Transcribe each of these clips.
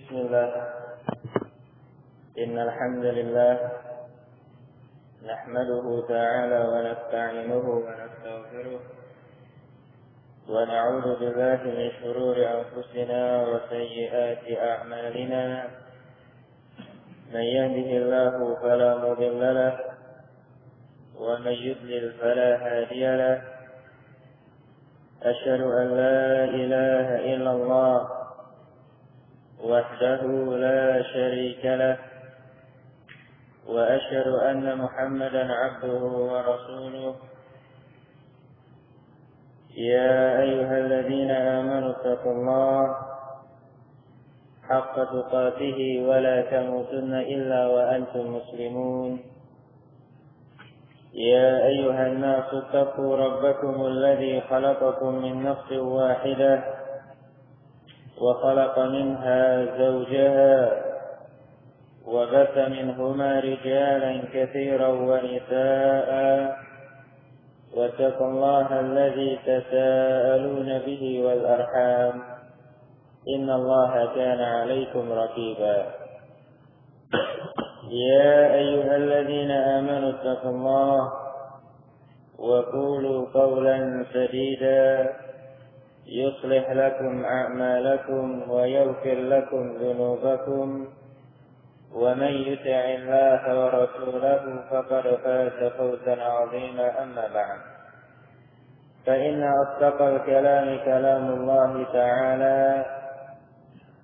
بسم الله. إن الحمد لله نحمده تعالى ونستعينه ونستغفره ونعوذ بالله من شرور أنفسنا وسيئات أعمالنا. من يهده الله فلا مضل له ومن يضلل فلا هادي له. أشهد أن لا إله إلا الله وحده لا شريك له وأشهد أن محمدا عبده ورسوله. يا أيها الذين آمنوا اتقوا الله حق تقاته ولا تموتن إلا وأنتم مسلمون. يا أيها الناس اتقوا ربكم الذي خلقكم من نفس واحدة وخلق منها زوجها وبث منهما رجالا كثيرا ونساء واتقوا الله الذي تساءلون به والأرحام إن الله كان عليكم رقيبا. يا أيها الذين آمنوا اتقوا الله وقولوا قولا سديدا يصلح لكم أعمالكم ويغفر لكم ذنوبكم ومن يطع الله ورسوله فقد فاز فوزا عظيما. أما بعد، فإن أصدق الكلام كلام الله تعالى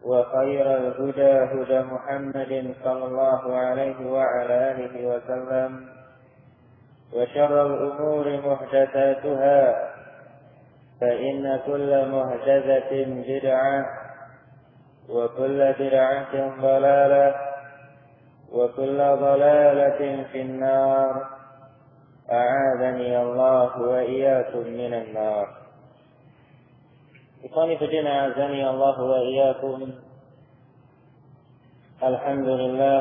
وخير الهدى هدى محمد صلى الله عليه وعلى آله وسلم وشر الأمور محدثاتها فإن كل محدثة بدعة وكل بدعة ضلالة وكل ضلالة في النار. أعاذني الله وإياكم من النار. Ikhwani fillah, a'azani Allah wa iyyakum. Alhamdulillah,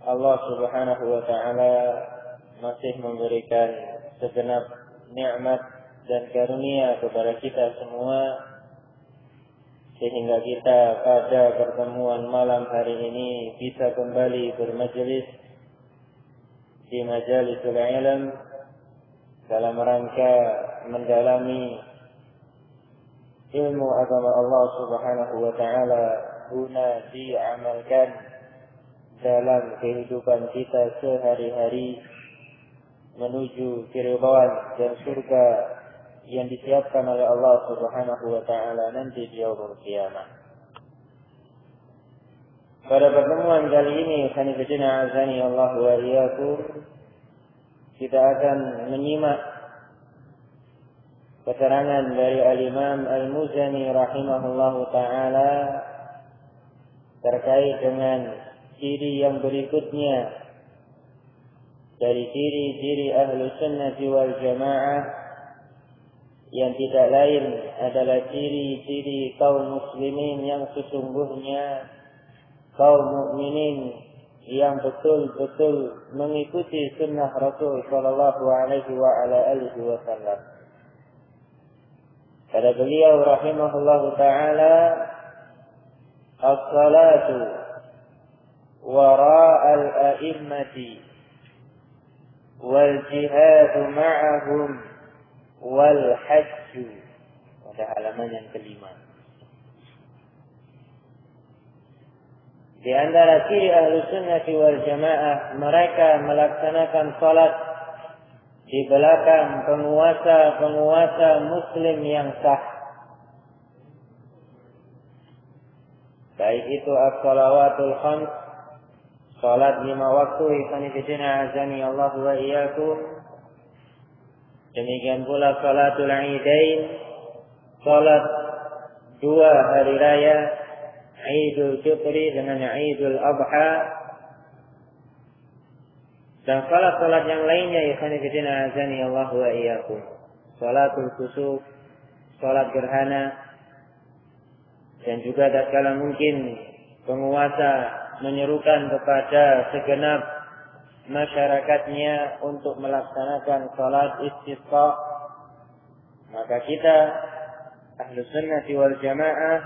Allah Subhanahu wa taala masih memberikan segenap nikmat dan karunia kepada kita semua, sehingga kita pada pertemuan malam hari ini bisa kembali bermajelis di Majalisul Ilm dalam rangka mendalami ilmu agama Allah Subhanahu wa taala guna diamalkan dalam kehidupan kita sehari-hari menuju keridhaan dan surga yang disiapkan oleh Allah Subhanahu wa taala nanti di yaumul qiyamah. Pada pertemuan kali ini, khanifidina azani Allah wa iyyakum, kita akan menyimak keterangan dari Al-Imam Al-Muzani rahimahullahu taala terkait dengan ciri yang berikutnya dari ciri-ciri ahlu sunnati wal jamaah, yang tidak lain adalah ciri-ciri kaum muslimin yang sesungguhnya kaum mukminin yang betul-betul mengikuti sunnah Rasul sallallahu alaihi wa ala alihi wasallam. Kata beliau rahimahullahu taala, as-salatu wara'al a'immati wal jihadu ma'ahum wal hajju. Pada halaman yang kelima. Di antara ciri ahlu sunnati wal jamaah, mereka melaksanakan salat di belakang penguasa-penguasa muslim yang sah. Baik itu as-salawatul khams, salat 5 waktu, ikhwanifidina azani Allah wa iyyakum. Demikian pula salatul idain, salat 2 hari raya, Idul Fitri dengan Idul Adha, dan salat-salat yang lainnya, ikhwanifidina azani Allah wa iyyakum. Salatul kusuf, salat gerhana, dan juga tatkala mungkin penguasa menyerukan kepada segenap masyarakatnya untuk melaksanakan salat istisqa, maka kita ahlu sunnati wal jamaah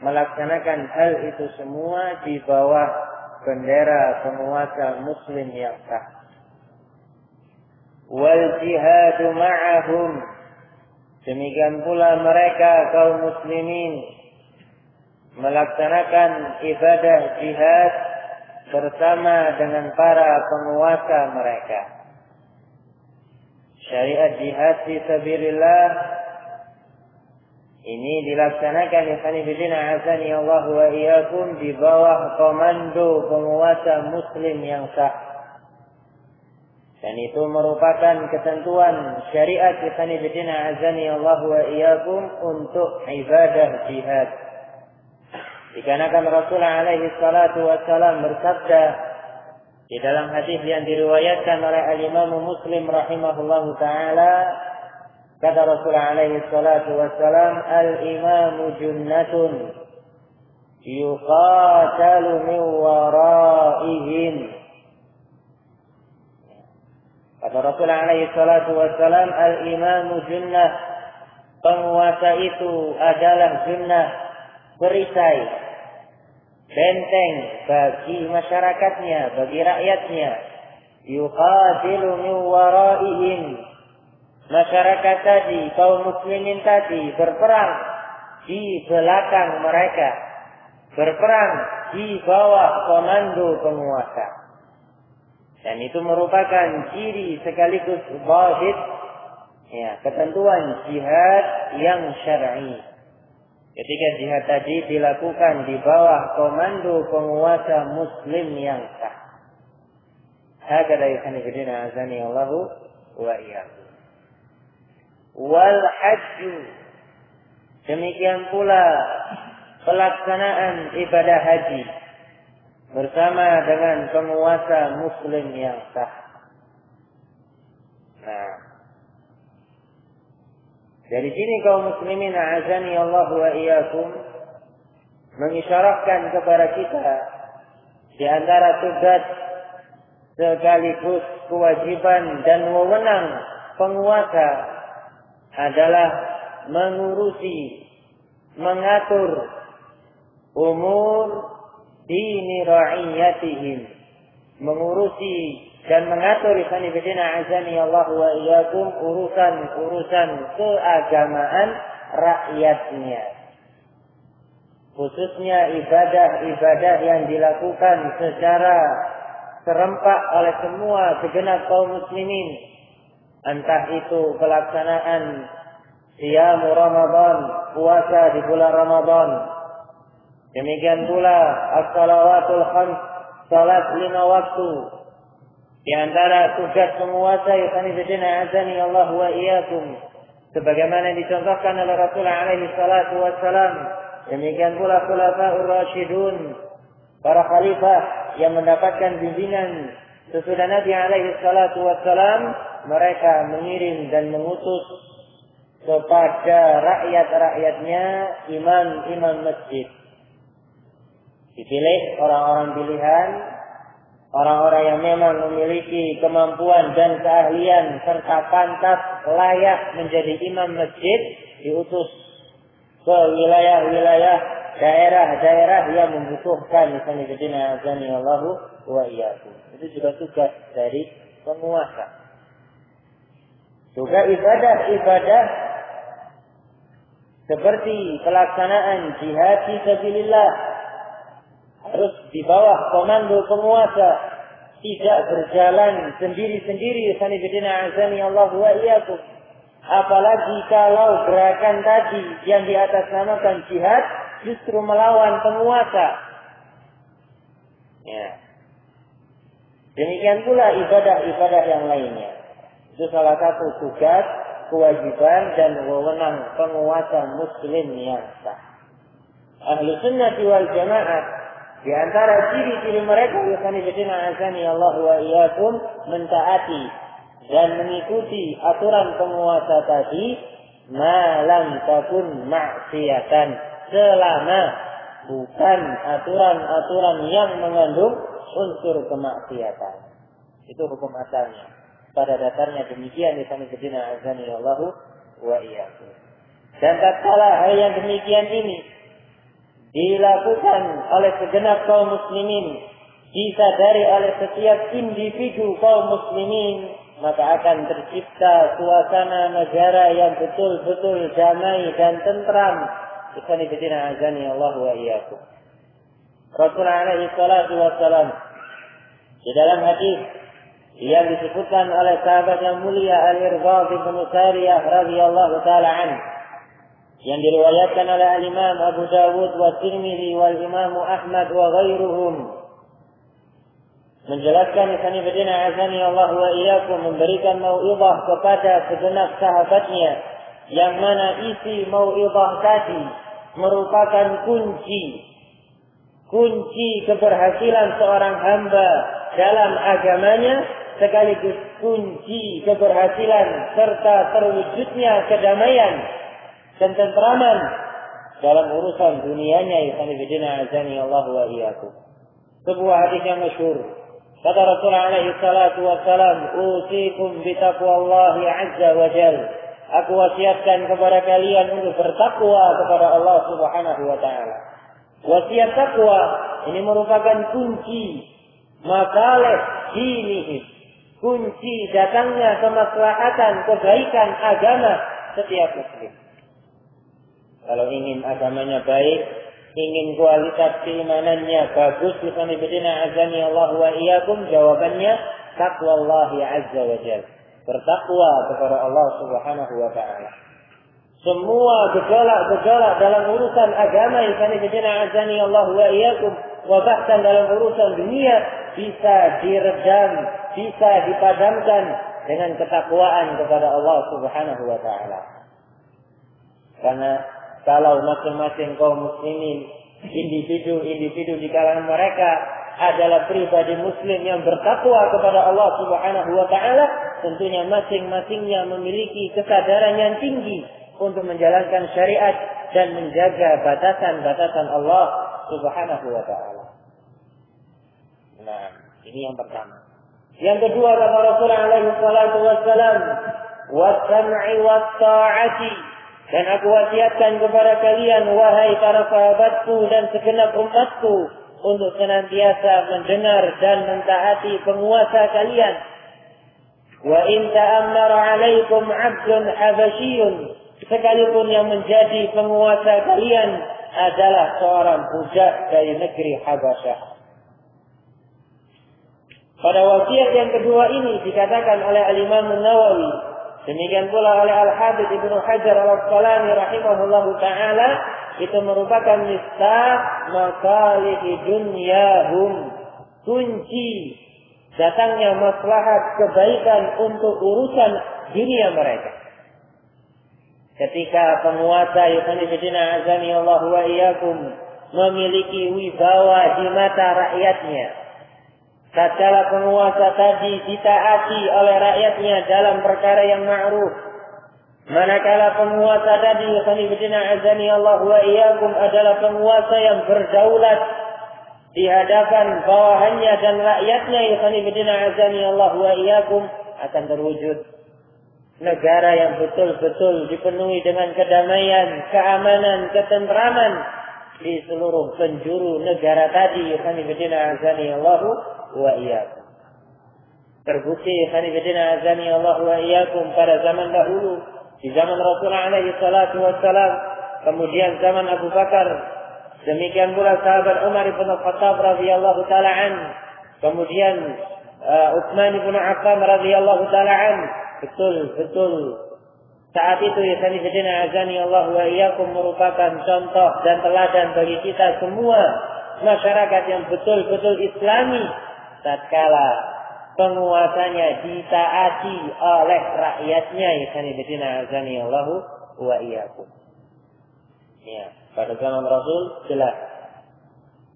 melaksanakan hal itu semua di bawah bendera penguasa muslim yang sah. Wal jihadu ma'ahum, demikian pula mereka kaum muslimin melaksanakan ibadah jihad bersama dengan para penguasa mereka. Syariat jihad fi sabilillah ini dilaksanakan ikhwan fillah azani Allah wa iyyakum di bawah komando penguasa muslim yang sah. Dan itu merupakan ketentuan syariat ikhwan fillah azani Allah wa iyyakum untuk ibadah jihad. Dikarenakan Rasulullah alaihi salatu wassalam bersabda di dalam hadis yang diriwayatkan oleh Al-Imam Muslim rahimahullahu taala, kata Rasulullah alaihi salatu wassalam, al-imamu junnatun yuqatalu min waraihim. Kata Rasulullah alaihi salatu wassalam, al-imamu junnah, penguasa itu adalah junnah, perisai, benteng bagi masyarakatnya, bagi rakyatnya. Yuqatilu min waraihim, masyarakat tadi, kaum muslimin tadi berperang di belakang mereka, berperang di bawah komando penguasa. Dan itu merupakan ciri sekaligus dhabit, ketentuan jihad yang syar'i. Ketika jihad tadi dilakukan di bawah komando penguasa muslim yang sah. Hakada ikhwan fillah azani Allahu wa iyyakum. Wal hajju, demikian pula pelaksanaan ibadah haji bersama dengan penguasa muslim yang sah. Nah, dari sini kaum muslimin a'azani Allah wa iyyakum mengisyaratkan kepada kita di antara tugas sekaligus kewajiban dan wewenang penguasa adalah mengurusi, mengatur umur dini ra'iyatihim, mengurusi dan mengatur ikhwan fillah azani Allah wa iyyakum urusan-urusan keagamaan rakyatnya, khususnya ibadah-ibadah yang dilakukan secara serempak oleh semua segenap kaum muslimin, entah itu pelaksanaan Siyam Ramadan, puasa di bulan Ramadan, demikian pula as-salawatul khams, salat 5 waktu. Di antara tugas penguasa ikhwan fillah azani Allah wa iyyakum, sebagaimana dicontohkan oleh Rasulullah alaihi salatu wassalam, demikian pula khulafaur rasyidun, para khalifah yang mendapatkan bimbingan sesudah Nabi alaihi salatu wassalam, mereka mengirim dan mengutus kepada rakyat-rakyatnya imam-imam masjid. Dipilih orang-orang pilihan, orang-orang yang memang memiliki kemampuan dan keahlian serta pantas layak menjadi imam masjid, diutus ke wilayah-wilayah, daerah-daerah yang membutuhkan misalnya azani Allahu wa iyyakum. Itu juga tugas dari penguasa. Juga ibadah-ibadah seperti pelaksanaan jihad fi sabilillah harus di bawah komando penguasa, tidak berjalan sendiri-sendiri. Azani Allah wa iyyakum. Apalagi kalau gerakan tadi yang di atas namakan jihad justru melawan penguasa. Ya. Demikian pula ibadah-ibadah yang lainnya. Itu salah satu tugas, kewajiban dan wewenang penguasa muslim yang sah. Ahlu sunnah wal jamaah, di antara ciri-ciri mereka azani Allah wa iyyakum, mentaati dan mengikuti aturan penguasa tadi, ma lam takun ma'siyatan, selama bukan aturan-aturan yang mengandung unsur kemaksiatan. Itu hukum asalnya. Pada dasarnya demikian azani Allah wa iyyakum. Dan tatkala hal yang demikian ini dilakukan oleh segenap kaum muslimin, disadari oleh setiap individu kaum muslimin, maka akan tercipta suasana negara yang betul-betul damai dan tentram. Ikhwani fillah azani Allah wa iyyakum. Rasulullah alaihi salatu wassalam di dalam hadis yang disebutkan oleh sahabat yang mulia Al-Irbad bin Sariyah radhiyallahu taala anhu, yang diriwayatkan oleh Al-Imam Abu Dawud wa Tirmidzi wal Imam Ahmad wa ghairuhum, menjelaskan ikhwan fillah azani Allah wa iyyakum, memberikan mau'izah kepada segenap sahabatnya, yang mana isi mau'izah tadi merupakan kunci keberhasilan seorang hamba dalam agamanya, sekaligus kunci keberhasilan serta terwujudnya kedamaian dan tentraman dalam urusan dunianya. Ikhwan fillah azani Allah wa iyyakum. Sebuah hadis yang masyhur, kata Rasulullah alaihi salatu wassalam, usikum bitaqwallahi azza wa jal. Aku wasiatkan kepada kalian untuk bertakwa kepada Allah Subhanahu wa taala. Wasiat takwa ini merupakan kunci masalih dinihim, kunci datangnya kemaslahatan, kebaikan agama setiap muslim. Kalau ingin agamanya baik, ingin kualitas keimanannya bagus, ikhwani fillah azani Allah wa iyyakum, jawabannya taqwallahi azza wa jalla, bertakwa kepada Allah Subhanahu wa taala. Semua gejolak-gejolak dalam urusan agama, ikhwani fillah azani Allah wa iyyakum, wa bahkan dalam urusan dunia, bisa diredam, bisa dipadamkan dengan ketakwaan kepada Allah Subhanahu wa taala. Karena kalau masing-masing kaum muslimin, individu-individu di kalangan mereka adalah pribadi muslim yang bertakwa kepada Allah Subhanahu wa taala, tentunya masing-masingnya memiliki kesadaran yang tinggi untuk menjalankan syariat dan menjaga batasan-batasan Allah Subhanahu wa taala. Nah, ini yang pertama. Yang kedua, kata Rasulullah alaihi salatu wassalam, was-sam'i wat-ta'ati. Dan aku wasiatkan kepada kalian, wahai para sahabatku dan segenap umatku, untuk senantiasa mendengar dan mentaati penguasa kalian. Wa in ta'ammara 'alaikum 'abdun habasyiyun, sekalipun yang menjadi penguasa kalian adalah seorang budak dari negeri Habasyah. Pada wasiat yang kedua ini dikatakan oleh Al-Imam An-Nawawi, demikian pula oleh Al-Hafidz Ibnu Hajar Al-Asqalani rahimahullahu taala, itu merupakan miftah masalih dunyahum, kunci datangnya maslahat kebaikan untuk urusan dunia mereka. Ketika penguasa ikhwan fillah azani Allah wa iyyakum memiliki wibawa di mata rakyatnya, tatkala penguasa tadi ditaati oleh rakyatnya dalam perkara yang ma'ruf, manakala penguasa tadi ikhwan fillah azani Allah wa iyyakum adalah penguasa yang berdaulat di hadapan bawahannya dan rakyatnya, ikhwan fillah azani Allah wa iyyakum, akan terwujud negara yang betul-betul dipenuhi dengan kedamaian, keamanan, ketentraman di seluruh penjuru negara tadi, ikhwan fillah azani Allah wa iyyakum. Terbukti ikhwan fillah azani Allah wa iyyakum pada zaman dahulu, di zaman Rasulullah alaihi salatu wassalam, kemudian zaman Abu Bakar, demikian pula sahabat Umar bin Khattab radhiyallahu taala an, kemudian Utsman bin Affan radhiyallahu taala an. Betul-betul saat itu ikhwan fillah azani Allah wa iyyakum merupakan contoh dan teladan bagi kita semua, masyarakat yang betul-betul islami, tatkala penguasanya ditaati oleh rakyatnya, ikhwan fillah azani Allah wa iyyakum. Ya, pada zaman Rasul jelas.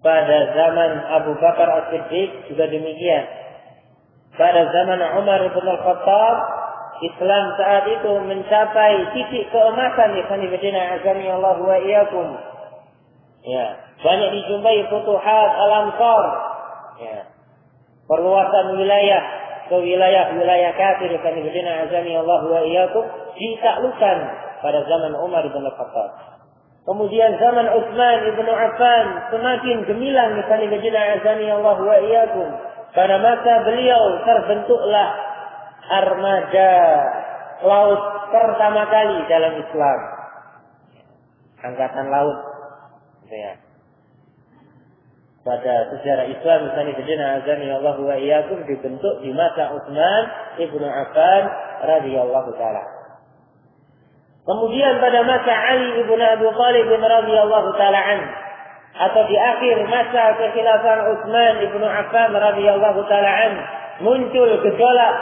Pada zaman Abu Bakar As-Siddiq juga demikian. Pada zaman Umar bin Khattab, Islam saat itu mencapai titik keemasan, ikhwan fillah azani Allah wa iyyakum. Ya, banyak dijumpai futuhat al-amsar. Ya. Perluasan wilayah ke wilayah-wilayah kafir, ikhwan fillah azani Allah wa iyyakum, ditaklukkan pada zaman Umar bin Khattab. Kemudian zaman Utsman ibnu Affan semakin gemilang azani Allah wa iyyakum. Pada masa beliau terbentuklah armada laut pertama kali dalam Islam. Angkatan laut. Ya. Pada sejarah Islam azani Allah wa iyyakum dibentuk di masa Utsman ibnu Affan radhiyallahu taala. Kemudian pada masa Ali ibn Abi Thalib radhiyallahu taala an, atau di akhir masa kekhilafan Utsman ibn Affan radhiyallahu taala an, muncul gejolak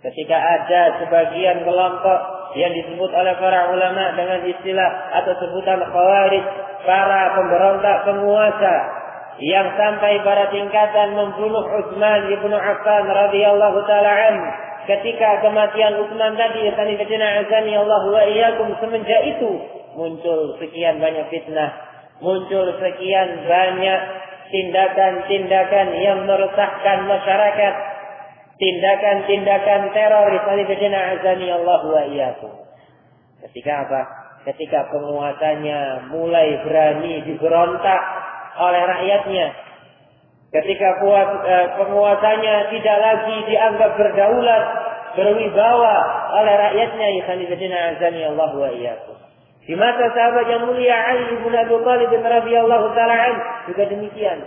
ketika ada sebagian kelompok yang disebut oleh para ulama dengan istilah atau sebutan Khawarij, para pemberontak penguasa yang sampai pada tingkatan membunuh Utsman ibn Affan radhiyallahu taala an. Ketika kematian Utsman tadi, azani Allah wa iyyakum, semenjak itu muncul sekian banyak fitnah, muncul sekian banyak tindakan-tindakan yang meresahkan masyarakat, tindakan-tindakan teror, azani Allah wa iyyakum. Ketika apa? Ketika penguasanya mulai berani diberontak oleh rakyatnya. Ketika penguasanya tidak lagi dianggap berdaulat, berwibawa oleh rakyatnya, azani Allah wa iyyakum. Di masa sahabat yang mulia Ali bin Abi Thalib radhiyallahu taala an juga demikian.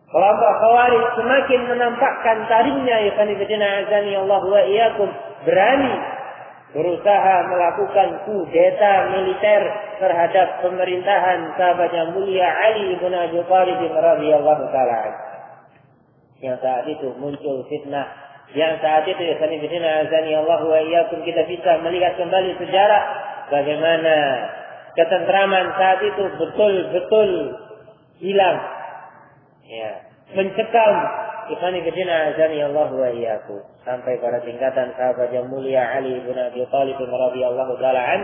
Kelompok Khawarij semakin menampakkan taringnya, azani Allah wa iyyakum, berani berusaha melakukan kudeta militer terhadap pemerintahan sahabat yang mulia Ali bin Abi Thalib radhiyallahu taala an. Yang saat itu muncul fitnah, yang saat itu azani Allah wa iyyakum, kita bisa melihat kembali sejarah bagaimana ketentraman saat itu betul-betul hilang, ya, mencekam, azani Allah wa iyyakum, sampai pada tingkatan sahabat yang mulia Ali bin Abi Thalib radhiyallahu taala an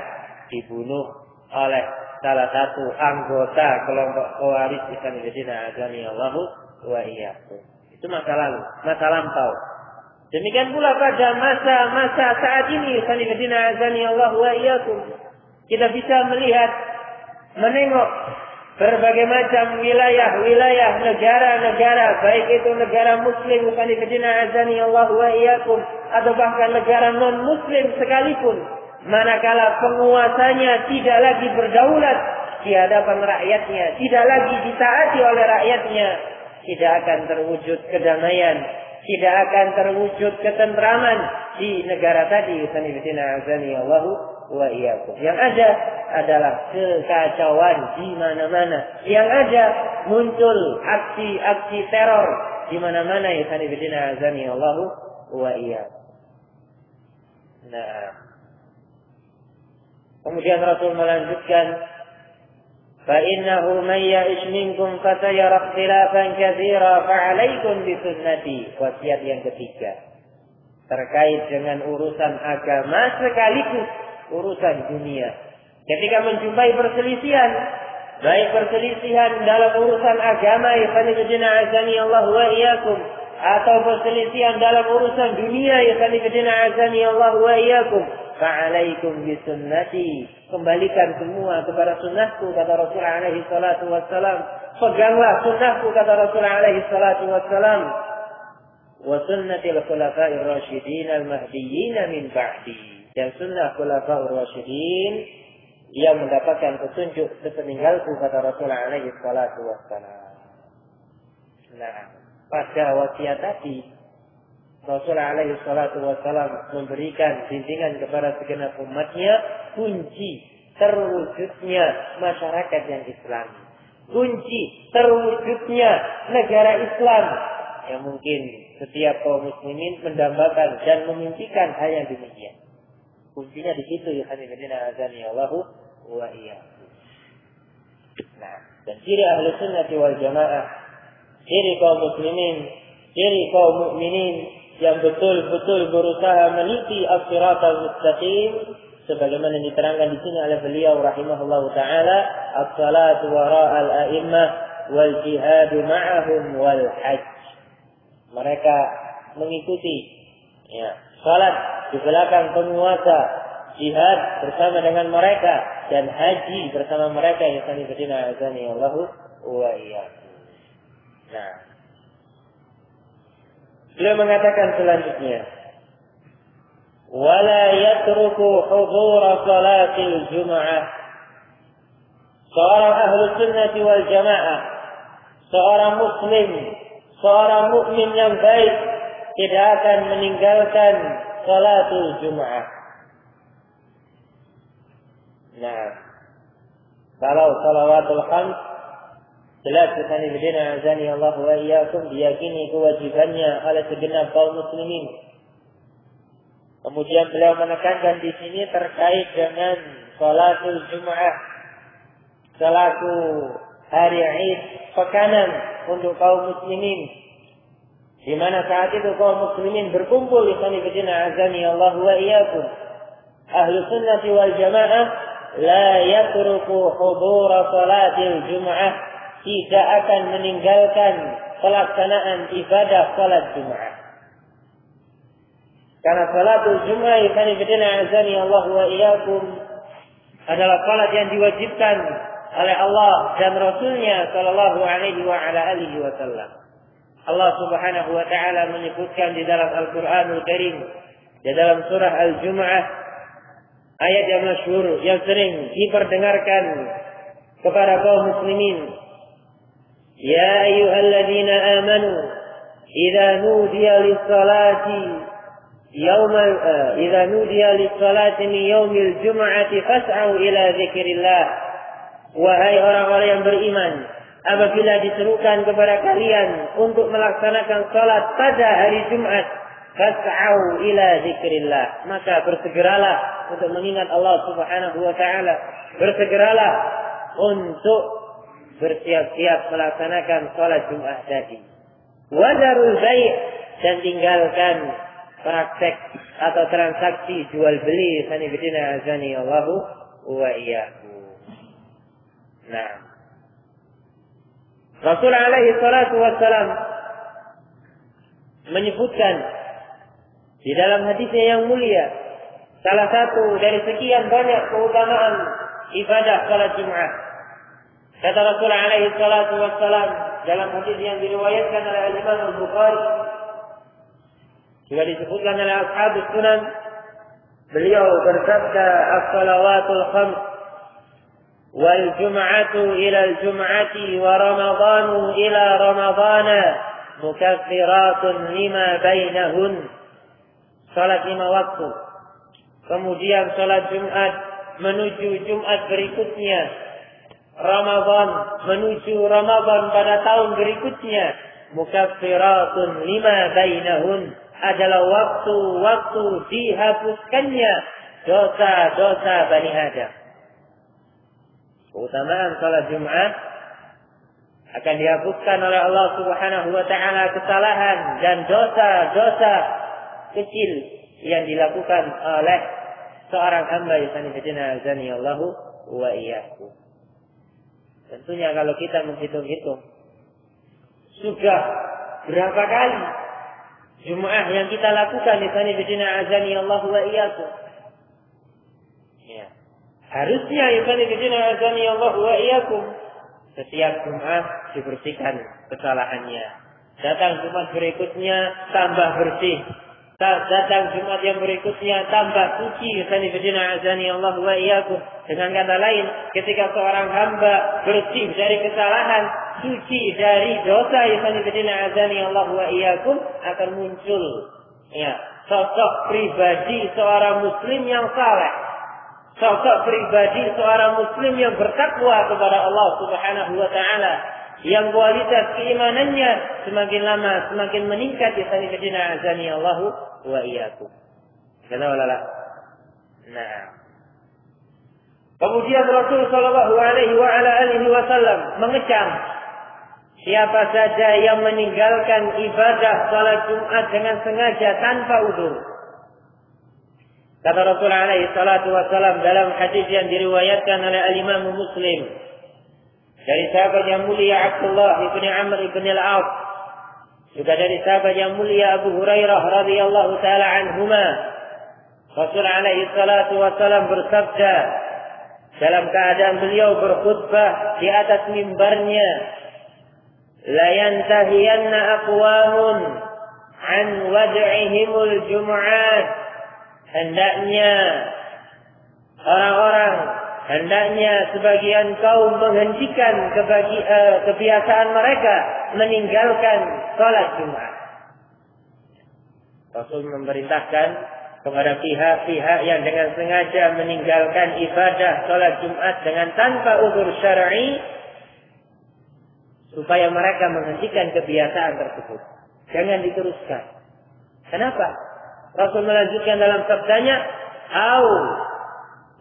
dibunuh oleh salah satu anggota kelompok Khawarij, azani Allah wa iyyakum. Itu masa lalu, masa lampau. Demikian pula pada masa-masa saat ini, azani Allah wa iyyakum, kita bisa melihat, menengok berbagai macam wilayah-wilayah, negara-negara, baik itu negara muslim, azani Allah wa iyyakum, atau bahkan negara non-muslim sekalipun, manakala penguasanya tidak lagi berdaulat di hadapan rakyatnya, tidak lagi ditaati oleh rakyatnya, tidak akan terwujud kedamaian, tidak akan terwujud ketentraman di negara tadi, azani Allah wa iyyakum. Yang ada adalah kekacauan di mana-mana. Yang ada muncul aksi-aksi teror di mana-mana, azani Allah wa iyyakum. Nah, kemudian Rasul melanjutkan, فَإِنَّهُ مَنْ يَعِشْ مِنْكُمْ فَسَيَرَى اخْتِلَافًا كَثِيرًا فَعَلَيْكُمْ بِسُنَّتِي. Wasiat yang ketiga terkait dengan urusan agama sekaligus urusan dunia. Ketika menjumpai perselisihan, baik perselisihan dalam urusan agama, azani Allah wa iyyakum, atau perselisihan dalam urusan dunia, azani Allah wa iyyakum, fa'alaikum bisunnati, kembalikan semua kepada sunnahku, kata Rasulullah alaihi salatu wassalam. Peganglah sunnahku, kata Rasulullah alaihi salatu wassalam, wa sunnatil khulafa'ir rasyidin al-mahdiyyin min ba'di, dan sunnah khulafa'ur rasyidin yang mendapatkan petunjuk sepeninggalku, kata Rasulullah alaihi salatu wassalam. Nah, pada wasiat tadi Rasulullah alaihi salatu wassalam memberikan bimbingan kepada segenap umatnya kunci terwujudnya masyarakat yang Islami, kunci terwujudnya negara Islam yang mungkin setiap kaum muslimin mendambakan dan memimpikan hal yang demikian. Kuncinya di situ, azani Allah wa iyyakum. Nah, dan ciri ahli sunnah wal jamaah, ciri kaum muslimin, ciri kaum mukminin yang betul-betul berusaha meniti as-siratal mustaqim, sebagaimana diterangkan di sini oleh beliau rahimahullahu taala, as-salatu wara'al a'immah wal jihad ma'ahum wal hajj. Mereka mengikuti, ya, salat di belakang penguasa, jihad bersama dengan mereka, dan haji bersama mereka yang sanibadina azani Allahu wa iyyakum. Nah, beliau mengatakan selanjutnya, wala yatruku hudhur salatil jum'ah. Seorang ahlu sunnati wal jamaah, seorang muslim, seorang mukmin yang baik tidak akan meninggalkan salatul jum'ah. Nah, kalau salawatul khams jelas sanibadina azani Allah wa iyyakum diyakini kewajibannya oleh segenap kaum muslimin. Kemudian beliau menekankan di sini terkait dengan salatul Jum'ah selaku hari Id pekanan untuk kaum muslimin, di mana saat itu kaum muslimin berkumpul di sanibadina azani Allah wa iyyakum. Ahlu sunnati wal jamaah la yatruku hudhur salatil Jum'ah, tidak akan meninggalkan pelaksanaan ibadah salat Jum'ah. Karena salatul Jum'ah sanibadina azani Allah wa iyyakum adalah salat yang diwajibkan oleh Allah dan Rasulnya sallallahu alaihi wa ala alihi wasallam. Allah Subhanahu wa taala menyebutkan di dalam Al-Qur'anul Karim, di dalam surah Al-Jum'ah, ayat yang masyhur yang sering diperdengarkan kepada kaum muslimin. Ya ayyuhalladzina amanu idza nudiya lis-salati idza nudiya lis-salati min yaumil jum'ati fas'au ila dzikrillah. Wahai orang-orang yang beriman, apabila diserukan kepada kalian untuk melaksanakan salat pada hari Jumat, fas'au ila dzikrillah, maka bersegeralah untuk mengingat Allah Subhanahu wa taala, bersegeralah untuk bersiap-siap melaksanakan salat Jumat tadi. Wadarul bai', dan tinggalkan praktek atau transaksi jual beli sanibadina azani Allahu wa iyyakum. Nah, Rasul alaihi salatu wassalam menyebutkan di dalam hadisnya yang mulia, salah satu dari sekian banyak keutamaan ibadah salat Jumat. Kata Rasul alaihi salatu wassalam dalam hadis yang diriwayatkan oleh Imam Al-Bukhari, juga disebutkan oleh Ashabus Sunan, beliau bersabda, as-salawatul khams wal jum'atu ila al-jum'ati wa ramadhanu ila ramadhana mukaffiratun lima bainahun. Salat 5 waktu, kemudian salat Jumat menuju Jumat berikutnya, Ramadan menuju Ramadan pada tahun berikutnya, mukaffiratun lima bainahun, adalah waktu-waktu dihapuskannya dosa-dosa Bani Adam. Keutamaan salat Jumat akan dihapuskan oleh Allah Subhanahu wa taala kesalahan dan dosa-dosa kecil yang dilakukan oleh seorang hamba yang sanibadina azani Allahu wa iyyakum. Tentunya kalau kita menghitung-hitung, sudah berapa kali Jum'ah yang kita lakukan di sanibadina azani Allahu wa iyyakum. Ya. Harusnya ya sanibadina azani Allahu wa iyyakum setiap Jum'ah dibersihkan kesalahannya. Datang Jumat berikutnya tambah bersih. Datang Jumat yang berikutnya tambah suci. Sanibadina azani Allahu wa iyyakum. Dengan kata lain, ketika seorang hamba bersih dari kesalahan, suci dari dosa, sanibadina azani Allahu wa iyyakum, akan muncul ya sosok pribadi seorang muslim yang saleh. Sosok pribadi seorang muslim yang bertakwa kepada Allah Subhanahu wa taala, yang kualitas keimanannya semakin lama semakin meningkat. Sanibadina azani Allahu wa iyyakum. Kata ulama. Nah, kemudian Rasul sallallahu alaihi wa ala alihi wasallam mengecam siapa saja yang meninggalkan ibadah salat Jumat dengan sengaja tanpa udzur. Kata Rasul alaihi salatu wasallam dalam hadis yang diriwayatkan oleh Al-Imam Muslim dari sahabat yang mulia Abdullah bin Amr bin Al-As, juga dari sahabat yang mulia Abu Hurairah radhiyallahu taala anhuma, Rasul alaihi salatu wasallam bersabda, dalam keadaan beliau berkhutbah di atas mimbarnya, la yantahiyanna aqwamun an wad'ihimul jum'at, hendaknya sebagian kaum menghentikan kebiasaan mereka meninggalkan salat Jumat. Rasul memerintahkan kepada pihak-pihak yang dengan sengaja meninggalkan ibadah salat Jumat dengan tanpa uzur syar'i, supaya mereka menghentikan kebiasaan tersebut. Jangan diteruskan. Kenapa? Rasul melanjutkan dalam sabdanya, "Au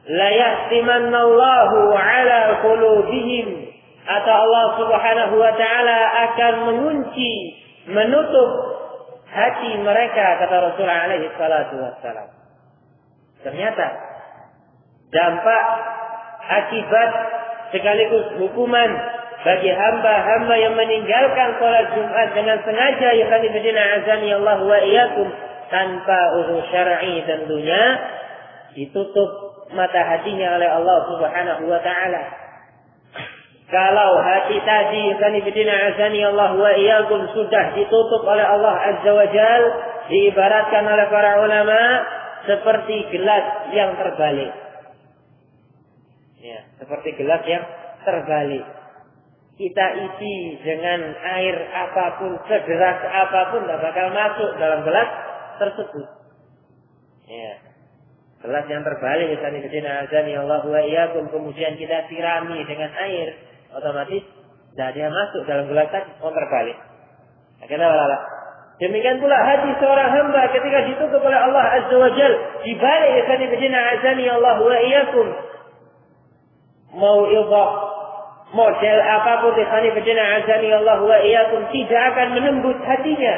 la yahtimannallahu ala qulubihim," atau Allah Subhanahu wa taala akan mengunci, menutup hati mereka, kata Rasulullah alaihi salatu wassalam. Ternyata dampak akibat sekaligus hukuman bagi hamba-hamba yang meninggalkan salat Jumat dengan sengaja, yakni bidina azani Allah wa iyyakum, tanpa uzur syar'i tentunya, ditutup mata hatinya oleh Allah Subhanahu wa taala. Kalau hati tadi yakni bidina azani Allah wa iyyakum sudah ditutup oleh Allah Azza wa Jal, diibaratkan oleh para ulama seperti gelas yang terbalik. Ya, seperti gelas yang terbalik. Kita isi dengan air apapun, sederas apapun, tidak bakal masuk dalam gelas tersebut. Ya. Gelas yang terbalik, yakni bidina azani Allah wa iyyakum, kemudian kita sirami dengan air, otomatis tidak ada yang masuk dalam gelas tadi, terbalik. Kenapa? Demikian pula hati seorang hamba ketika ditutup oleh Allah Azza wa Jal, dibalik yakni bidina azani Allah wa iyyakum, mau idah model apapun yakni bidina azani Allah wa iyyakum, tidak akan menembus hatinya.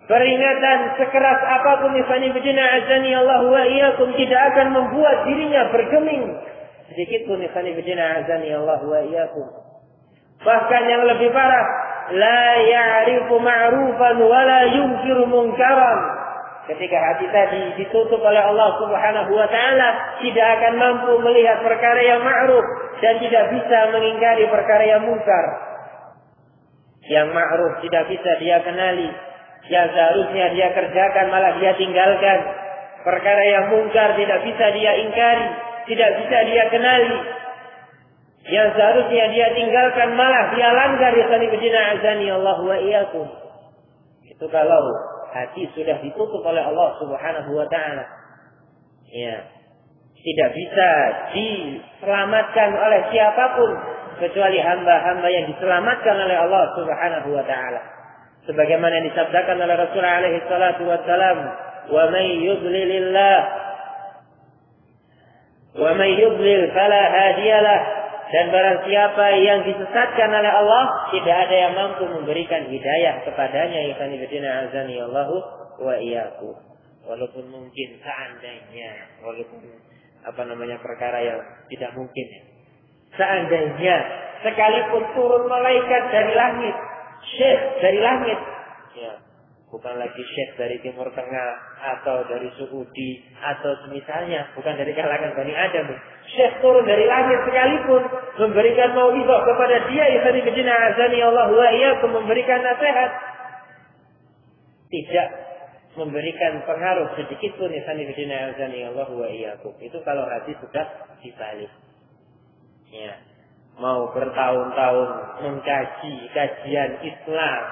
Peringatan sekeras apapun yakni bidina azani Allah wa iyyakum tidak akan membuat dirinya bergeming sedikit pun yakni bidina azani Allah wa iyyakum. Bahkan yang lebih parah, la ya'rifu ma'rufan wa la yunkiru munkaran. Ketika hati tadi ditutup oleh Allah Subhanahu wa taala, tidak akan mampu melihat perkara yang ma'ruf dan tidak bisa mengingkari perkara yang munkar. Yang ma'ruf tidak bisa dia kenali, yang seharusnya dia kerjakan malah dia tinggalkan. Perkara yang munkar tidak bisa dia ingkari, tidak bisa dia kenali. Yang seharusnya dia tinggalkan malah dia langgar, yakni bidina azani Allah wa iyyakum. Itu kalau hati sudah ditutup oleh Allah Subhanahu wa taala. Ya. Tidak bisa diselamatkan oleh siapapun kecuali hamba-hamba yang diselamatkan oleh Allah Subhanahu wa taala. Sebagaimana yang disabdakan oleh Rasulullah alaihi salatu wassalam, "Wa may yudlil fala hadiyalah." Dan barang siapa yang disesatkan oleh Allah, tidak ada yang mampu memberikan hidayah kepadanya, yakni bidina azani Allahu wa iyyakum. Walaupun mungkin seandainya, walaupun perkara yang tidak mungkin ya. Seandainya sekalipun turun malaikat dari langit, syekh dari langit, ya, bukan lagi syekh dari Timur Tengah atau dari Saudi atau semisalnya, bukan dari kalangan Bani Adam. Syekh turun dari langit sekalipun memberikan mau'izah kepada dia, yakni bidina azani Allah wa iyyakum, memberikan nasihat, tidak memberikan pengaruh sedikit pun, yakni bidina azani Allah wa iyyakum. Itu kalau hati sudah dibalik. Ya. Mau bertahun-tahun mengkaji kajian Islam,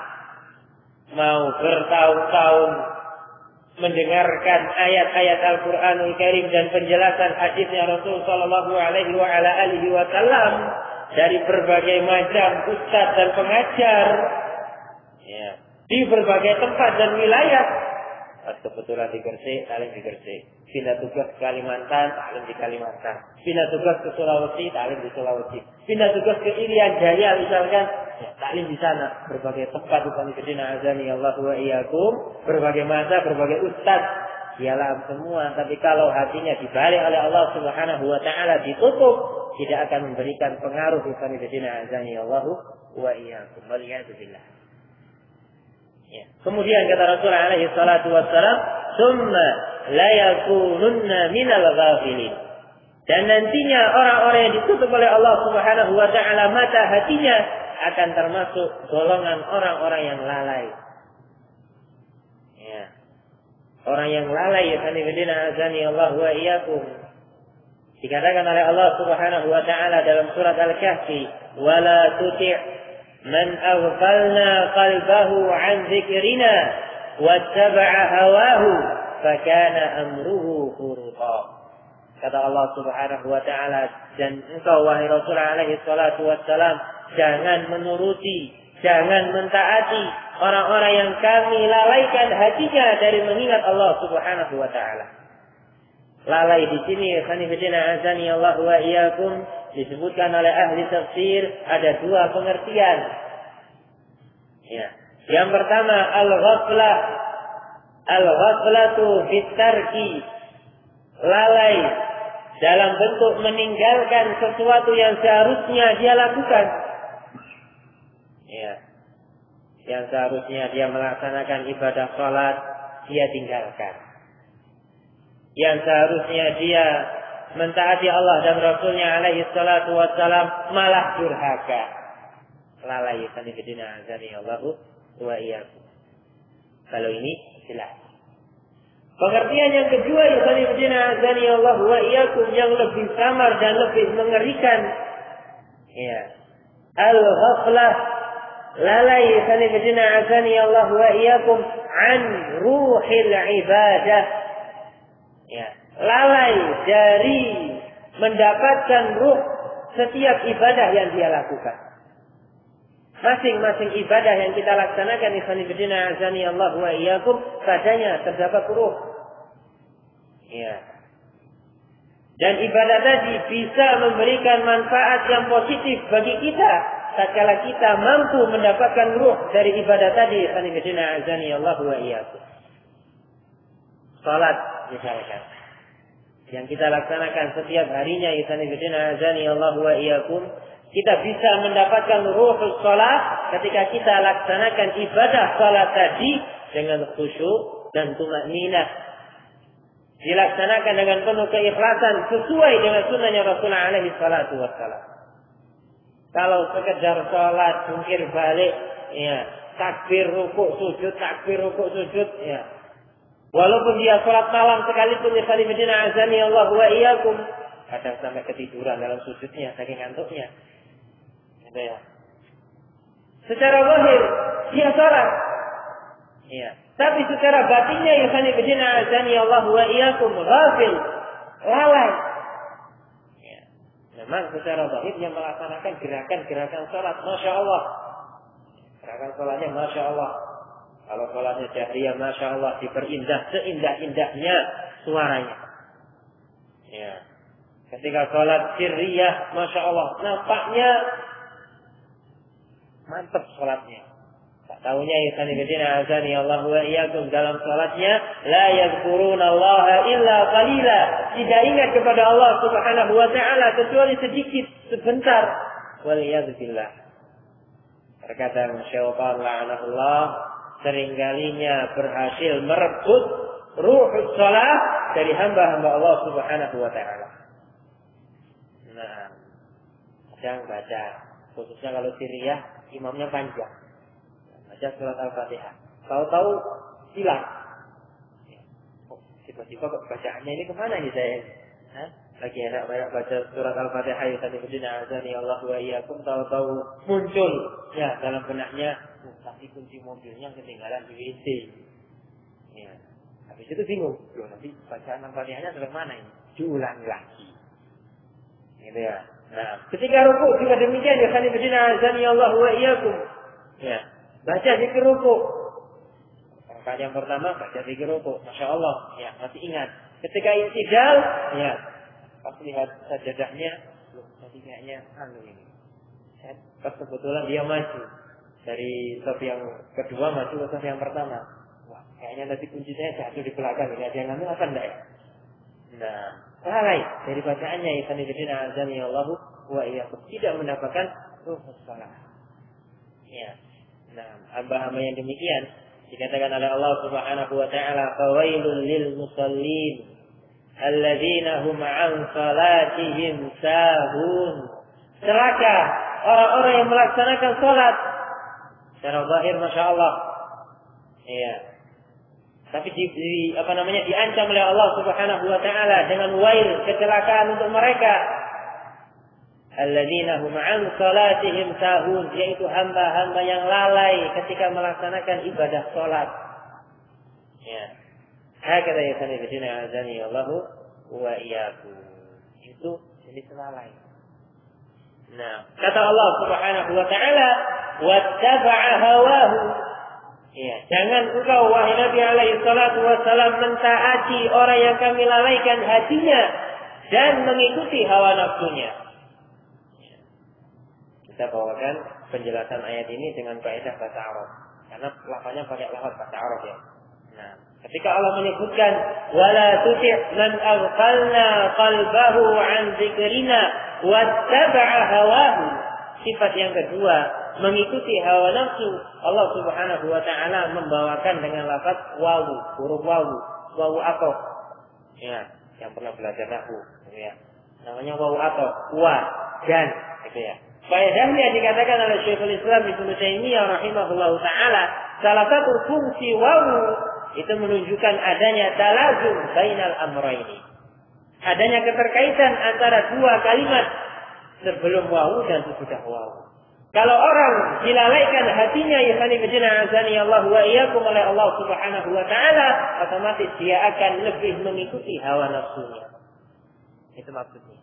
mau bertahun-tahun mendengarkan ayat-ayat Al-Quranul Karim dan penjelasan hadisnya Rasul Sallallahu Alaihi Wasallam dari berbagai macam ustaz dan pengajar, ya, di berbagai tempat dan wilayah. Kebetulan di Gresik, talim di Gresik. Pindah tugas ke Kalimantan, talim di Kalimantan. Pindah tugas ke Sulawesi, talim di Sulawesi. Pindah tugas ke Irian Jaya misalkan, ya, taklim di sana. Berbagai tempat bukan bidina azani Allah wa iyyakum, berbagai masa, berbagai ustaz, dialah semua. Tapi kalau hatinya dibalik oleh Allah Subhanahu wa taala, ditutup, tidak akan memberikan pengaruh bukan bidina azani Allah wa iyyakum. Waliyadzubillah. Ya. Kemudian kata Rasulullah alaihi salatu wassalam, "Tsumma la yakununna minal ghafilin." Dan nantinya orang-orang yang ditutup oleh Allah Subhanahu wa taala mata hatinya akan termasuk golongan orang-orang yang lalai. Ya. Orang yang lalai ya azani Allah wa iyyakum. Dikatakan oleh Allah Subhanahu wa taala dalam surat Al-Kahfi, "Wala tuti' man aghfalna qalbahu 'an dzikrina wattaba'a hawahu fakana amruhu furqa." Kata Allah Subhanahu wa taala, dan engkau wahai Rasul alaihi salatu wassalam, jangan menuruti, jangan mentaati orang-orang yang kami lalaikan hatinya dari mengingat Allah Subhanahu wa taala. Lalai di sini khanifidina azani Allah wa iyyakum disebutkan oleh ahli tafsir ada dua pengertian. Ya. Yang pertama al-ghaflah. Al-ghaflatu fit tarki. Lalai dalam bentuk meninggalkan sesuatu yang seharusnya dia lakukan. Ya. Yang seharusnya dia melaksanakan ibadah salat, dia tinggalkan. Yang seharusnya dia mentaati Allah dan Rasulnya alaihi salatu wassalam malah durhaka. Lalai sanifidina azani Allahu wa iyyakum. Kalau ini jelas. Pengertian yang kedua sanifidina azani Allahu wa iyyakum yang lebih samar dan lebih mengerikan. Ya. Al-ghaflah, lalai sanifidina azani Allahu wa iyyakum an ruhil ibadah. Ya, lalai dari mendapatkan ruh setiap ibadah yang dia lakukan. Masing-masing ibadah yang kita laksanakan ikhwanifidina azani Allah wa iyyakum padanya terdapat ruh. Ya. Dan ibadah tadi bisa memberikan manfaat yang positif bagi kita tatkala kita mampu mendapatkan ruh dari ibadah tadi ikhwanifidina azani Allah wa iyyakum. Salat misalkan yang kita laksanakan setiap harinya ikhwanifidina azani Allah wa iyyakum, kita bisa mendapatkan ruhus salat ketika kita laksanakan ibadah salat tadi dengan khusyuk dan tumaninah, dilaksanakan dengan penuh keikhlasan sesuai dengan sunnahnya Rasulullah alaihi salatu wassalam. Kalau sekedar salat jungkir balik, ya, takbir rukuk sujud, takbir rukuk sujud, ya. Walaupun dia sholat malam sekalipun ikhwanifidina azani Allah wa iyyakum, kadang sampai ketiduran dalam sujudnya saking ngantuknya. Gitu ya. Secara zahir dia sholat. Iya. Tapi secara batinnya ikhwanifidina azani Allah wa iyyakum ghafil, lalai. Ya. Memang secara zahir dia melaksanakan gerakan-gerakan sholat, masya Allah. Gerakan sholatnya masya Allah. Kalau sholatnya jahriyah, masya Allah, diperindah seindah-indahnya suaranya. Ya. Ketika sholat sirriyah, masya Allah, nampaknya mantap sholatnya. Tak tahunya ikhwanifidina azani Allah wa iyyakum dalam sholatnya la yazkuruna Allah illa qalila. Tidak ingat kepada Allah Subhanahu wa taala kecuali sedikit, sebentar. Waliyadzubillah. Terkadang syaitan la'anahullah seringkalinya berhasil merebut ruhus salat dari hamba-hamba Allah Subhanahu wa taala. Nah, sedang baca, khususnya kalau sirriyah, imamnya panjang. Baca surat Al-Fatihah. Tahu-tahu hilang. Oh, tiba-tiba kok bacaannya ini kemana nih saya? Hah? Lagi enak baca surat Al-Fatihah yusanifidina azani Allah wa iyyakum, tahu-tahu muncul ya dalam benaknya, tapi kunci mobilnya ketinggalan di WC. Ya. Habis itu bingung, loh nanti bacaan Al-Fatihahnya sampai mana ini? Diulang lagi. Gitu ya. Nah, ketika rukuk juga demikian ya khanifidina azani Allah wa iyyakum. Ya. Baca zikir rukuk. Rakaat yang pertama baca zikir rukuk. Masya Allah, ya masih ingat. Ketika i'tidal, ya pas lihat sajadahnya, loh tadi kayaknya ini. Pas kebetulan dia maju dari saf yang kedua maju ke saf yang pertama. Wah, kayaknya tadi kunci saya jatuh di belakang. Ini ada yang ngambil apa enggak ya? Nah, lalai dari bacaannya ikhwanifidina azani Allahu wa iyyakum, tidak mendapatkan ruhus salat. Ya. Nah, hamba-hamba yang demikian dikatakan oleh Allah Subhanahu wa taala, "Fawailul lil musallin." alladzina hum 'an salatihim sahun. Celaka orang-orang yang melaksanakan salat secara zahir Masya Allah. Iya. Tapi diancam oleh Allah Subhanahu wa taala dengan wail, kecelakaan untuk mereka. Alladzina hum 'an salatihim sahun, yaitu hamba-hamba yang lalai ketika melaksanakan ibadah salat. Ya. Hakata ya sanadina azani Allahu wa iyyakum. Itu jenis lalai. Nah, kata Allah Subhanahu wa taala, "Wattaba'a hawahu." Ya, jangan engkau wahai Nabi alaihi salatu wasallam mentaati orang yang kami lalaikan hatinya dan mengikuti hawa nafsunya. Ya. Kita bawakan penjelasan ayat ini dengan kaidah bahasa Arab. Karena lafaznya pakai lafaz bahasa Arab ya. Nah, ketika Allah menyebutkan wala tuti' man aghfalna qalbahu an dzikrina wattaba'a hawahu, sifat yang kedua mengikuti hawa nafsu, Allah Subhanahu wa taala membawakan dengan lafaz wawu, huruf wawu ataf. Ya, yang pernah belajar nahwu ya. Namanya wawu ataf, wa dan gitu ya. Faedahnya dikatakan oleh Syekhul Islam Ibnu Taimiyah rahimahullahu taala, salah satu fungsi wawu itu menunjukkan adanya talazum bainal amrayni. Adanya keterkaitan antara dua kalimat sebelum wawu dan sesudah wawu. Kalau orang dilalaikan hatinya yahani bidina azani Allah wa iyyakum oleh Allah Subhanahu wa taala, otomatis dia akan lebih mengikuti hawa nafsunya. Itu maksudnya.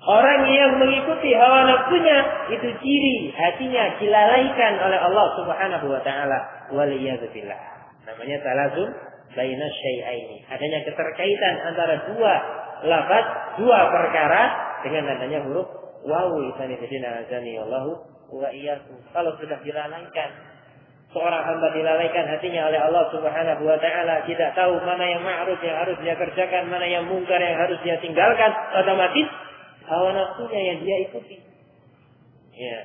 Orang yang mengikuti hawa nafsunya itu ciri hatinya dilalaikan oleh Allah Subhanahu wa taala. Waliyadzubillah. Namanya talazum baina syai'aini. Adanya keterkaitan antara dua lafaz, dua perkara dengan adanya huruf wawu yahani bidina azani Allah wa iyyakum. Kalau sudah dilalaikan, seorang hamba dilalaikan hatinya oleh Allah Subhanahu wa taala, tidak tahu mana yang ma'ruf yang harus dia kerjakan, mana yang mungkar yang harus dia tinggalkan, otomatis hawa nafsunya yang dia ikuti. Ya.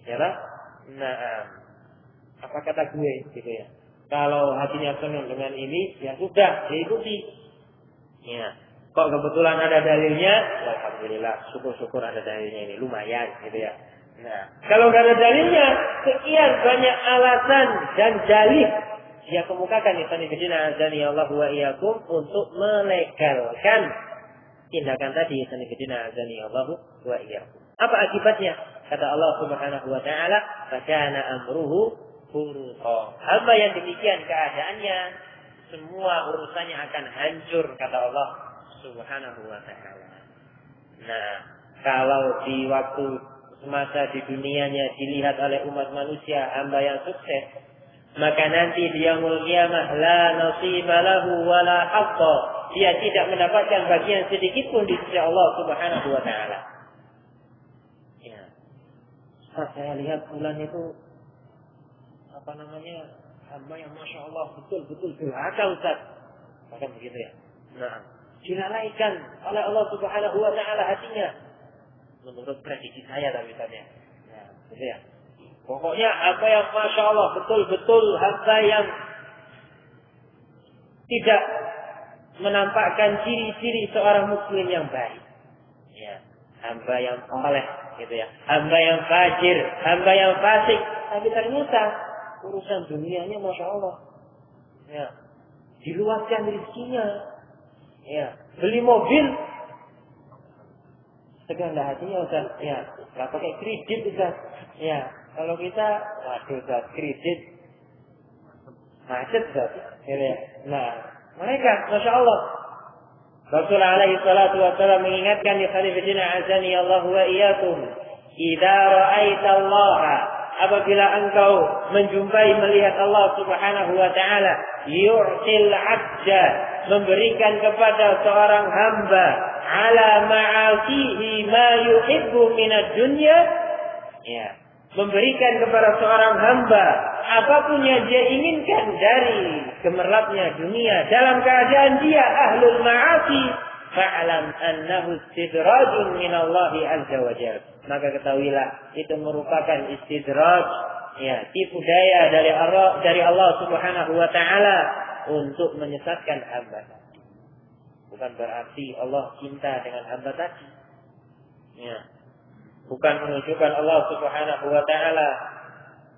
Ya lah? Nah, apa kata gue gitu ya. Kalau hatinya senang dengan ini, ya sudah diikuti. Ya. Kok kebetulan ada dalilnya, alhamdulillah, syukur-syukur ada dalilnya ini, lumayan gitu ya. Nah, kalau nggak ada dalilnya, sekian banyak alasan dan dalil dia kemukakan Ihsan fillah azani Allah wa iyyakum untuk melegalkan tindakan tadi Ihsan fillah azani Allah wa iyyakum. Apa akibatnya? Kata Allah Subhanahu wa taala, "Fakana amruhu furuta." Hamba yang demikian keadaannya, semua urusannya akan hancur kata Allah Subhanahu wa ta'ala. Nah, kalau di waktu semasa di dunianya dilihat oleh umat manusia hamba yang sukses, maka nanti di yaumul qiyamah la nasiba lahu wa la haqqa. Dia tidak mendapatkan bagian sedikit pun di sisi Allah Subhanahu wa ta'ala. Ya. Saya lihat bulan itu hamba yang Masya Allah betul-betul durhaka Ustaz. Bahkan begitu ya. Nah, dilalaikan oleh Allah Subhanahu wa taala hatinya. Menurut prediksi saya tapi misalnya. Nah, gitu ya. Pokoknya apa yang Masya Allah betul-betul hamba yang tidak menampakkan ciri-ciri seorang muslim yang baik. Ya, hamba yang saleh gitu ya. Hamba yang fajir, hamba yang fasik, tapi ternyata urusan dunianya Masya Allah. Ya, diluaskan rezekinya. Ya, beli mobil segendah hatinya Ustaz. Ya, nggak pakai kredit Ustaz. Ya, kalau kita waduh Ustaz, kredit macet Ustaz. Ya. Nah, mereka Masya Allah Rasulullah alaihi salatu wasallam mengingatkan ya khalifina azani Allah wa iyyakum, idza ra'aita Allah, apabila engkau menjumpai melihat Allah Subhanahu wa taala yu'til 'abda, memberikan kepada seorang hamba ala ma'asihi ma yuhibbu minad dunya, ya, memberikan kepada seorang hamba apapun yang dia inginkan dari gemerlapnya dunia dalam keadaan dia ahlul ma'asi, fa'lam annahu istidrajun minallahi azza wa jalla. Maka ketahuilah itu merupakan istidraj, ya, tipu daya dari Allah Subhanahu wa taala untuk menyesatkan hamba. bukan berarti Allah cinta dengan hamba tadi. Ya. Bukan menunjukkan Allah Subhanahu wa taala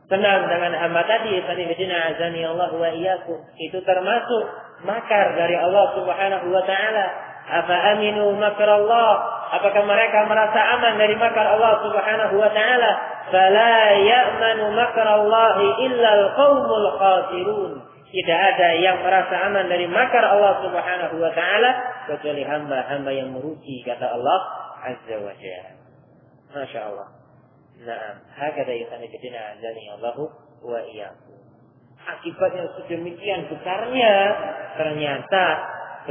senang dengan hamba tadi. Sanibidina azani Allah wa iyyakum. Itu termasuk makar dari Allah Subhanahu wa taala. Afa aminu makrallah? Apakah mereka merasa aman dari makar Allah Subhanahu wa taala? Fala ya'manu makrallahi illa al-qaumul khasirun. Tidak ada yang merasa aman dari makar Allah Subhanahu wa taala kecuali hamba-hamba yang merugi, kata Allah Azza wa Jalla. Masya Allah. Nah, hakada yusanibidina azani Allahu wa iyyakum. Akibatnya sedemikian besarnya ternyata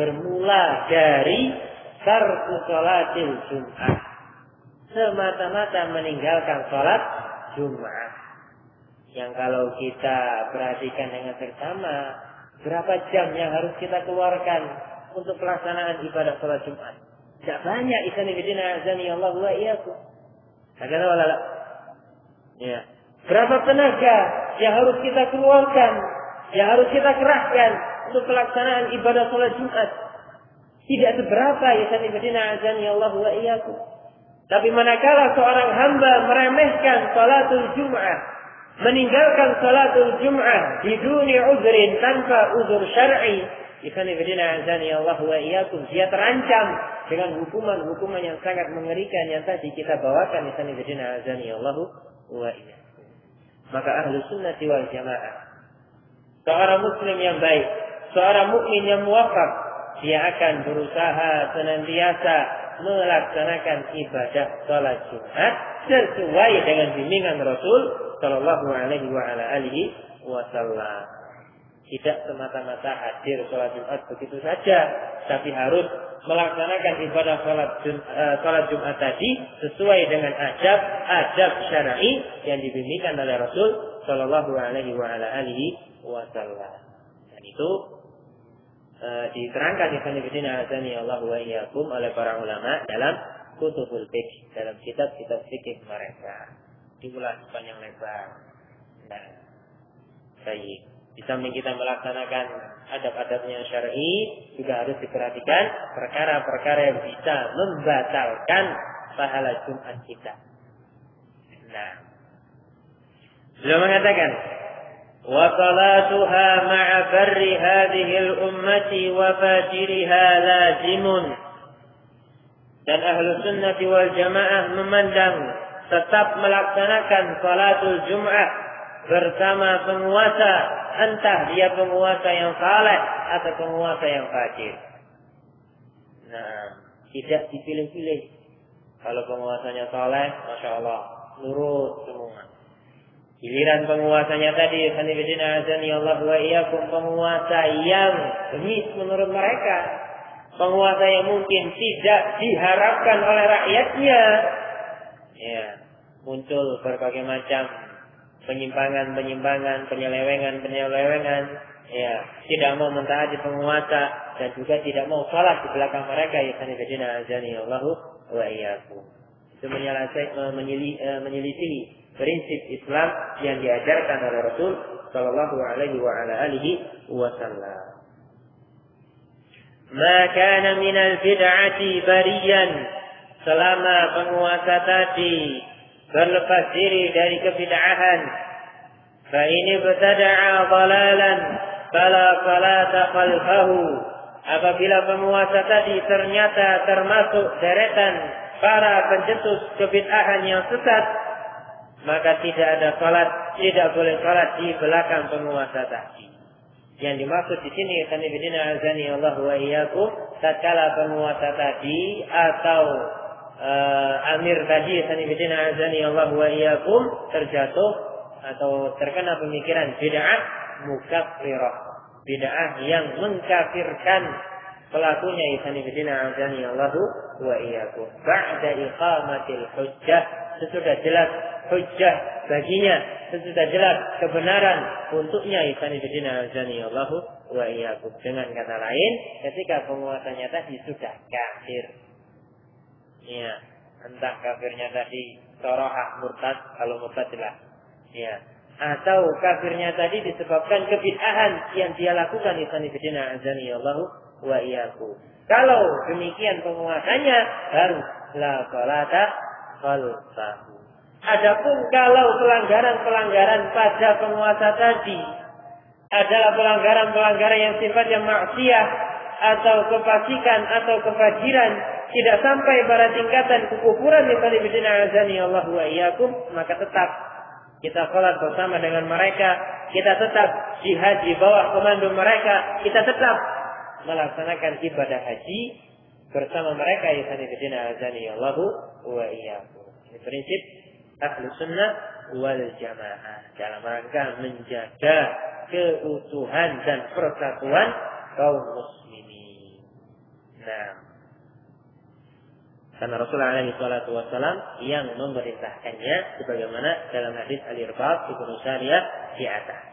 bermula dari tarku sholatil Jum'ah. Semata-mata meninggalkan sholat Jum'ah. Yang kalau kita perhatikan dengan seksama, berapa jam yang harus kita keluarkan untuk pelaksanaan ibadah sholat Jum'at? Tidak banyak. Isanibidina azani Allah wa iyyakum. Bagaimana wala? Ya. Berapa tenaga yang harus kita keluarkan, yang harus kita kerahkan untuk pelaksanaan ibadah sholat Jum'at? Tidak seberapa. Isanibidina azani Allah wa iyyakum. Tapi manakala seorang hamba meremehkan sholatul Jum'ah, meninggalkan sholatul Jum'ah biduni uzrin, tanpa uzur syar'i, ikhwanifidina azani Allah wa iyyakum, dia terancam dengan hukuman-hukuman yang sangat mengerikan yang tadi kita bawakan. Ikhwanifidina azani Allah wa iyyakum. Maka ahlu sunnati wal jamaah, seorang muslim yang baik, seorang mukmin yang muwafaq, dia akan berusaha senantiasa melaksanakan ibadah sholat Jumat sesuai dengan bimbingan Rasul Sallallahu Alaihi Wasallam. Tidak semata-mata hadir sholat Jumat begitu saja, tapi harus melaksanakan ibadah sholat Jumat tadi sesuai dengan adab syar'i yang dibimbingkan oleh Rasul Sallallahu Alaihi Wasallam. Dan itu diterangkan ikhwanifidina azani Allah wa iyyakum oleh para ulama dalam kutubul fiqh, dalam kitab-kitab fikih mereka. Diulas panjang lebar. Nah, baik. Di samping kita melaksanakan adab-adabnya syar'i, juga harus diperhatikan perkara-perkara yang bisa membatalkan pahala Jumat kita. Nah, beliau mengatakan, wa salatuha ma'a barri hadhihi al-ummati wa fajiriha lazimun. Dan ahlu sunnati wal jamaah memandang tetap melaksanakan salatul Jum'ah bersama penguasa, entah dia penguasa yang saleh atau penguasa yang fajir. Nah, tidak dipilih-pilih. Kalau penguasanya saleh, masya Allah, nurut semua. Giliran penguasanya tadi, sanibidina azani Allah wa iyyakum, penguasa yang bengis menurut mereka, penguasa yang mungkin tidak diharapkan oleh rakyatnya, ya, muncul berbagai macam penyimpangan, penyelewengan, ya, tidak mau mentaati penguasa dan juga tidak mau salat di belakang mereka, ya, sanibidina azani Allah wa iyyakum. Itu menyelisih prinsip Islam yang diajarkan oleh Rasul Sallallahu Alaihi Wasallam. Maka minal bid'ati bariyan, selama penguasa tadi berlepas diri dari kebid'ahan, fa ini bertada'a dhalalan fala salata khalfahu. Apabila penguasa tadi ternyata termasuk deretan para pencetus kebid'ahan yang sesat, maka tidak ada salat, tidak boleh salat di belakang penguasa tadi. Yang dimaksud di sini, sanibidina azani Allah wa iyyakum, tatkala penguasa tadi atau amir tadi, sanibidina azani Allah wa iyyakum, terjatuh atau terkena pemikiran bid'ah mukaffirah, bid'ah yang mengkafirkan pelakunya, sanibidina azani Allah wa iyyakum, ba'da iqamatil hujjah, sesudah jelas hujjah baginya, sesudah jelas kebenaran untuknya, isanibidina azani Allahu wa iyyakum. Dengan kata lain, ketika penguasanya tadi sudah kafir, ya, entah kafirnya tadi sorohah murtad, kalau murtad jelas, ya, atau kafirnya tadi disebabkan kebid'ahan yang dia lakukan, isanibidina azani Allahu wa iyyakum. Kalau demikian penguasanya, baru la salata khalfahu. Adapun kalau pelanggaran-pelanggaran pada penguasa tadi adalah pelanggaran-pelanggaran yang sifatnya maksiat atau kefasikan atau kefajiran, tidak sampai pada tingkatan kekufuran misalnya bidina azani Allah wa iyyakum, maka tetap kita salat bersama dengan mereka, kita tetap jihad di bawah komando mereka, kita tetap melaksanakan ibadah haji bersama mereka misalnya bidina azani Allah wa iyyakum. Ini prinsip Ahlus Sunnah wal Jamaah dalam rangka menjaga keutuhan dan persatuan kaum muslimin. Nah, karena Rasulullah SAW yang memerintahkannya sebagaimana dalam hadis Al-Irbad Ibnu Sariyah di atas.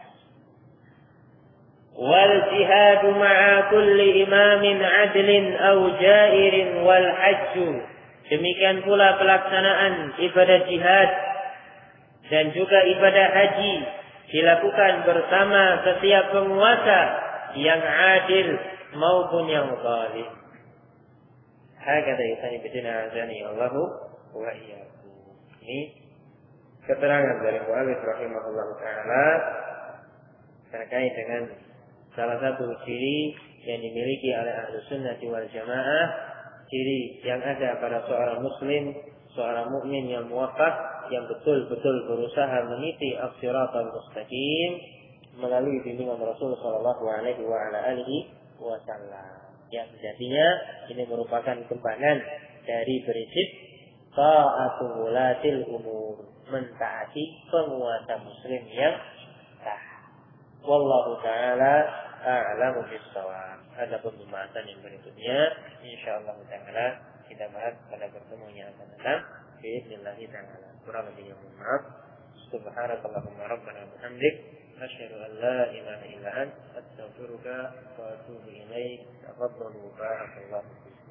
Wal jihadu ma'a kulli imamin adlin aw jairin wal hajju. Demikian pula pelaksanaan ibadah jihad dan juga ibadah haji dilakukan bersama setiap penguasa yang adil maupun yang zalim. Hakata yusani bidina azani Allahu wa iyyakum. Ini keterangan dari muallif rahimahullah taala terkait dengan salah satu ciri yang dimiliki oleh Ahlus Sunnah wal Jamaah, ciri yang ada pada seorang muslim, seorang mukmin yang muwaffaq, yang betul-betul berusaha meniti as-siratal mustaqim melalui bimbingan Rasul sallallahu alaihi wasallam. Yang sejatinya ini merupakan kembangan dari prinsip ta'atul wulatil umur, mentaati penguasa muslim yang sah. Wallahu taala a'lamu bis-shawab. Adapun pembahasan yang berikutnya insyaallah taala kita bahas pada pertemuan yang akan datang. Bismillah taala. Kurang lebih yang maaf. Subhanakallahumma rabbana bihamdik asyhadu an la ilaha illa anta astaghfiruka wa atubu ilaik. Tafadhalu barakallahu fiik.